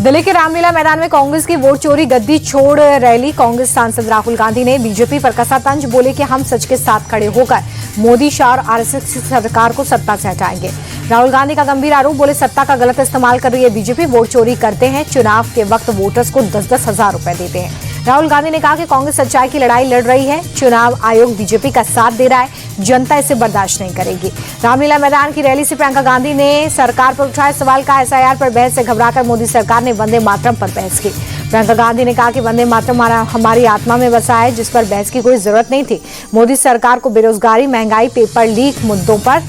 दिल्ली के रामलीला मैदान में कांग्रेस की वोट चोरी गद्दी छोड़ रैली। कांग्रेस सांसद राहुल गांधी ने बीजेपी पर कसा तंज, बोले कि हम सच के साथ खड़े होकर मोदी शाह और आरएसएस की सरकार को सत्ता से हटाएंगे। राहुल गांधी का गंभीर आरोप, बोले सत्ता का गलत इस्तेमाल कर रही है बीजेपी, वोट चोरी करते हैं, चुनाव के वक्त वोटर्स को 10-10 हजार रुपए देते हैं। राहुल गांधी ने कहा कि कांग्रेस सच्चाई की लड़ाई लड़ रही है, चुनाव आयोग बीजेपी का साथ दे रहा है, जनता इसे बर्दाश्त नहीं करेगी। रामलीला मैदान की रैली से प्रियंका गांधी ने सरकार पर उठाए सवाल का एसआईआर पर बहस से घबराकर मोदी सरकार ने वंदे मातरम पर बहस की। प्रियंका गांधी ने कहा कि वंदे मातरम हमारी आत्मा में बसा है, जिस पर बहस की कोई जरूरत नहीं थी। मोदी सरकार को बेरोजगारी, महंगाई, पेपर लीक मुद्दों पर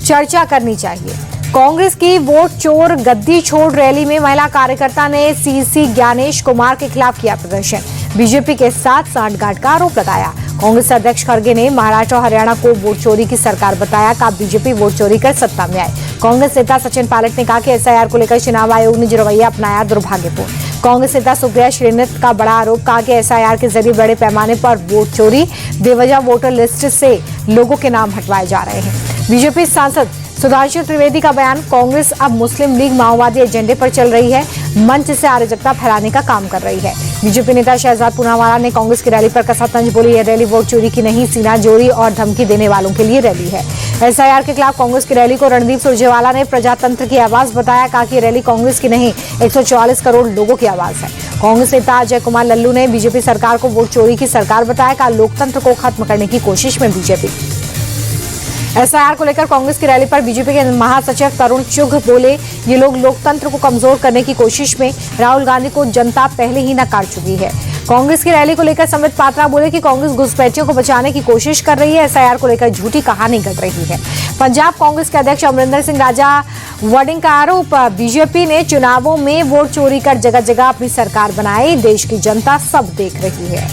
चर्चा करनी चाहिए। कांग्रेस की वोट चोर गद्दी छोड़ रैली में महिला कार्यकर्ता ने सीसी ज्ञानेश कुमार के खिलाफ किया प्रदर्शन, बीजेपी के साथ सांठगांठ का आरोप लगाया। कांग्रेस अध्यक्ष खड़गे ने महाराष्ट्र और हरियाणा को वोट चोरी की सरकार बताया, कहा बीजेपी वोट चोरी कर सत्ता में आए। कांग्रेस नेता सचिन पायलट ने कहा कि एसआईआर को लेकर चुनाव आयोग ने जो रवैया अपनाया दुर्भाग्यपूर्ण। कांग्रेस नेता सुप्रिया श्रीनाथ का बड़ा आरोप, कहा कि एसआईआर के जरिए बड़े पैमाने पर वोट चोरी, बेवजह वोटर लिस्ट से लोगों के नाम हटवाए जा रहे हैं। बीजेपी सांसद सुधांशु त्रिवेदी का बयान, कांग्रेस अब मुस्लिम लीग माओवादी एजेंडे पर चल रही है, मंच से अराजकता फैलाने का काम कर रही है। बीजेपी नेता शहजाद पूनावाला ने कांग्रेस की रैली पर कसा तंज, बोली यह रैली वोट चोरी की नहीं, सीना जोड़ी और धमकी देने वालों के लिए रैली है। एसआईआर के खिलाफ कांग्रेस की रैली को रणदीप सुरजेवाला ने प्रजातंत्र की आवाज बताया, कहा कि रैली कांग्रेस की नहीं, 144 करोड़ लोगों की आवाज है। कांग्रेस नेता अजय कुमार लल्लू ने बीजेपी सरकार को वोट चोरी की सरकार बताया, कहा लोकतंत्र को खत्म करने की कोशिश में बीजेपी। एसआईआर को लेकर कांग्रेस की रैली पर बीजेपी के महासचिव तरुण चुघ बोले, ये लोग लोकतंत्र को कमजोर करने की कोशिश में, राहुल गांधी को जनता पहले ही नकार चुकी है। कांग्रेस की रैली को लेकर संबित पात्रा बोले कि कांग्रेस घुसपैठियों को बचाने की कोशिश कर रही है, एसआईआर को लेकर झूठी कहानी गढ़ रही है। पंजाब कांग्रेस के अध्यक्ष अमरिंदर सिंह राजा वडिंग का आरोप, बीजेपी ने चुनावों में वोट चोरी कर जगह जगह अपनी सरकार बनाई, देश की जनता सब देख रही है।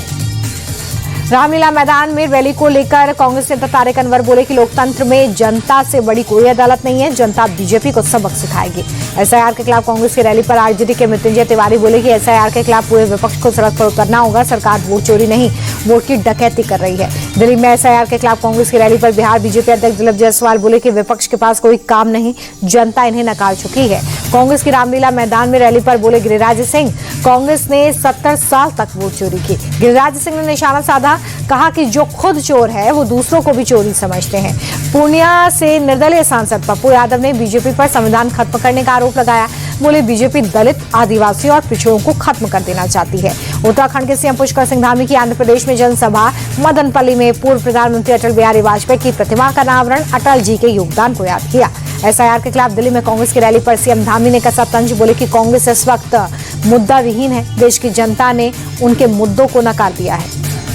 रामलीला मैदान में रैली को लेकर कांग्रेस नेता तारिक अनवर बोले कि लोकतंत्र में जनता से बड़ी कोई अदालत नहीं है, जनता बीजेपी को सबक सिखाएगी। एसआईआर के खिलाफ कांग्रेस की रैली पर आरजेडी के मृत्युंजय तिवारी बोले कि एसआईआर के खिलाफ पूरे विपक्ष को सड़क पर उतरना होगा, सरकार वोट चोरी नहीं, वोट की डकैती कर रही है। दिल्ली में एसआईआर के खिलाफ कांग्रेस की रैली पर बिहार बीजेपी अध्यक्ष दिलीप जायसवाल बोले कि विपक्ष के पास कोई काम नहीं, जनता इन्हें नकार चुकी है। कांग्रेस की रामलीला मैदान में रैली पर बोले गिरिराज सिंह, कांग्रेस ने 70 साल तक वोट चोरी की। गिरिराज सिंह ने निशाना साधा, कहा कि जो खुद चोर है वो दूसरों को भी चोरी समझते हैं। पूर्णिया से निर्दलीय सांसद पप्पू यादव ने बीजेपी पर संविधान खत्म करने का आरोप लगाया, बोले बीजेपी दलित, आदिवासी और पिछड़ों को खत्म कर देना चाहती है। उत्तराखंड के सीएम पुष्कर सिंह धामी की आंध्र प्रदेश में जनसभा, मदनपल्ली में पूर्व प्रधानमंत्री अटल बिहारी वाजपेयी की प्रतिमा का अनावरण, अटल जी के योगदान को याद किया। एसआईआर के खिलाफ दिल्ली में कांग्रेस की रैली पर सीएम धामी ने कसा तंज, बोले कि कांग्रेस इस वक्त मुद्दा विहीन है, देश की जनता ने उनके मुद्दों को नकार दिया है।